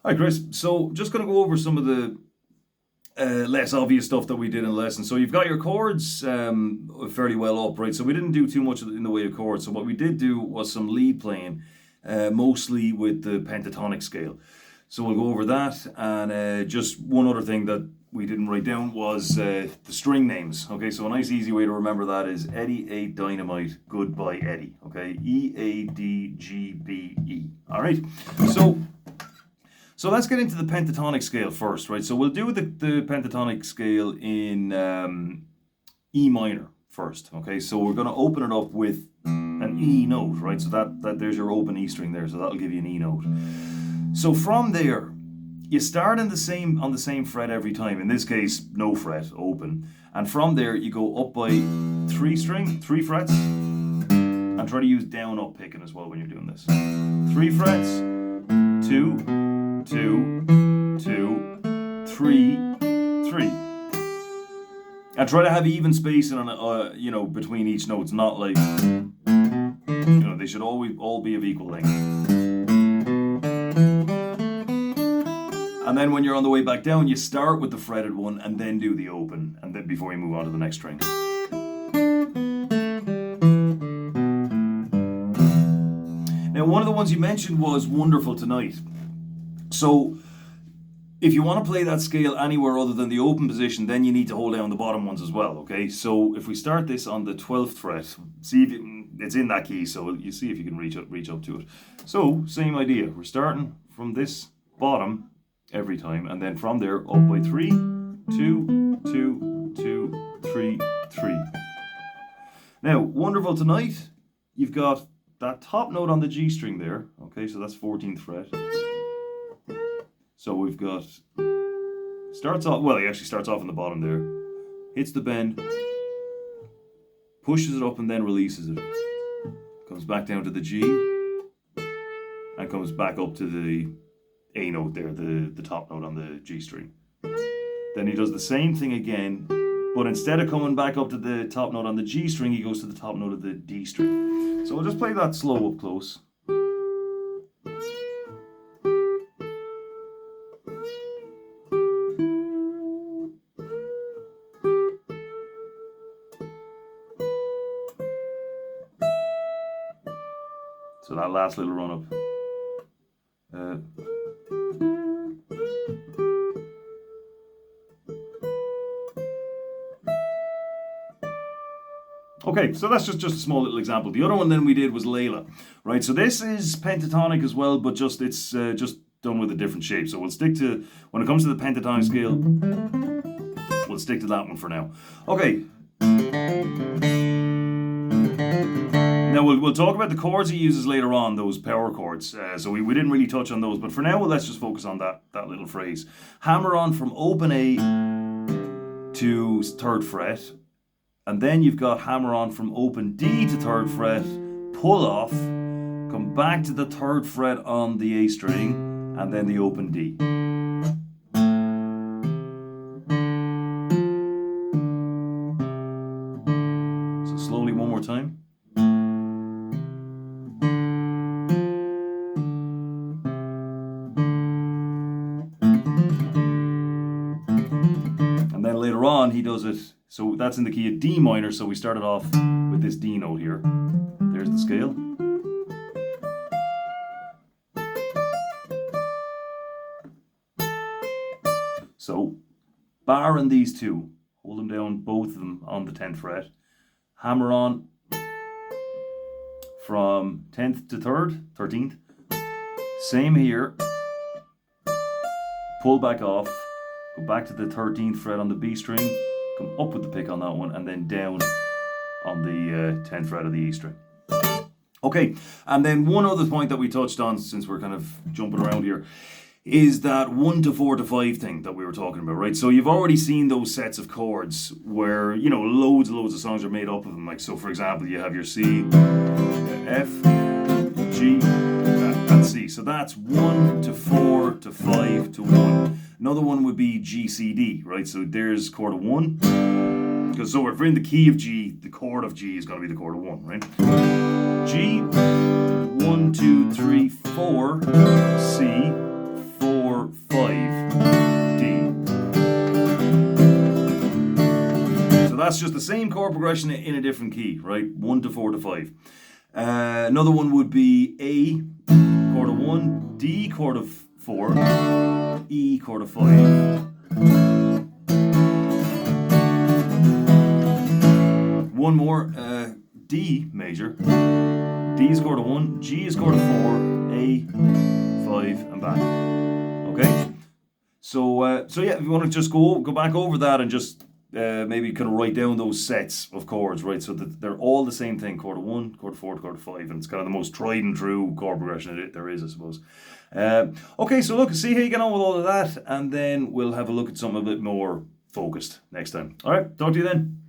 Hi, Chris. So, just going to go over some of the less obvious stuff that we did in the lesson. So, you've got your chords fairly well up, right? So, we didn't do too much in the way of chords. So, what we did do was some lead playing, mostly with the pentatonic scale. So, we'll go over that. And just one other thing that we didn't write down was the string names. Okay, so a nice easy way to remember that is Eddie ate dynamite, goodbye Eddie. Okay, Eadgbe. All right, so. So let's get into the pentatonic scale first, right? So we'll do the pentatonic scale in E minor first, okay? So we're going to open it up with an E note, right? So that there's your open E string there, so that'll give you an E note. So from there, you start on the same fret every time. In this case, no fret, open. And from there, you go up by three frets, and try to use down up picking as well when you're doing this. 3 frets, 2, 2, 2, 3, 3. And try to have even spacing on between each note. It's not like they should always all be of equal length. And then when you're on the way back down, you start with the fretted one and then do the open, and then before you move on to the next string. Now, one of the ones you mentioned was Wonderful Tonight. So, if you want to play that scale anywhere other than the open position, then you need to hold down the bottom ones as well, okay? So, if we start this on the 12th fret, see if it's in that key, so you see if you can reach up to it. So, same idea. We're starting from this bottom every time, and then from there up by 3, 2, 2, 2, 3, 3. Now, Wonderful Tonight, you've got that top note on the G string there, okay? So that's 14th fret. So we've got, he actually starts off in the bottom there, hits the bend, pushes it up and then releases it. Comes back down to the G, and comes back up to the A note there, the top note on the G string. Then he does the same thing again, but instead of coming back up to the top note on the G string, he goes to the top note of the D string. So we'll just play that slow up close. So that last little run up. Okay, so that's just a small little example. The other one then we did was Layla, right? So this is pentatonic as well, but it's just done with a different shape. So we'll stick to, when it comes to the pentatonic scale, we'll stick to that one for now. Okay. Now we'll talk about the chords he uses later on, those power chords. So we didn't really touch on those, but for now let's just focus on that little phrase. Hammer on from open A to 3rd fret, and then you've got hammer on from open D to 3rd fret, pull off, come back to the 3rd fret on the A string, and then the open D. So slowly one more time. And then later on he does it, so that's in the key of D minor, so we started off with this D note here. There's the scale. So, barring these two, hold them down, both of them on the 10th fret. Hammer on from 10th to 3rd, 13th. Same here. Pull back off, go back to the 13th fret on the B string, come up with the pick on that one, and then down on the 10th fret of the E string. Okay, and then one other point that we touched on, since we're kind of jumping around here, is that 1 to 4 to 5 thing that we were talking about, right? So you've already seen those sets of chords where, loads and loads of songs are made up of them. Like, so for example, you have your C, F, G, and C. So that's 1 to 4 to 5 to 1. Another one would be G, C, D, right? So there's chord of 1. Because so if we're in the key of G, the chord of G is going to be the chord of 1, right? G, 1, 2, 3, 4, C, 4, that's just the same chord progression in a different key, right? 1 to 4 to 5. Another one would be A, chord of 1, D, chord of 4, E, chord of 5. One more, D major. D is chord of 1, G is chord of 4, A, 5, and back. Okay? So yeah, if you want to just go back over that and just maybe kind of write down those sets of chords, right? So that they're all the same thing: chord of 1, chord of 4, chord of 5, and it's kind of the most tried and true chord progression there is, I suppose. Okay, so look, see how you get on with all of that, and then we'll have a look at something a bit more focused next time. All right, talk to you then.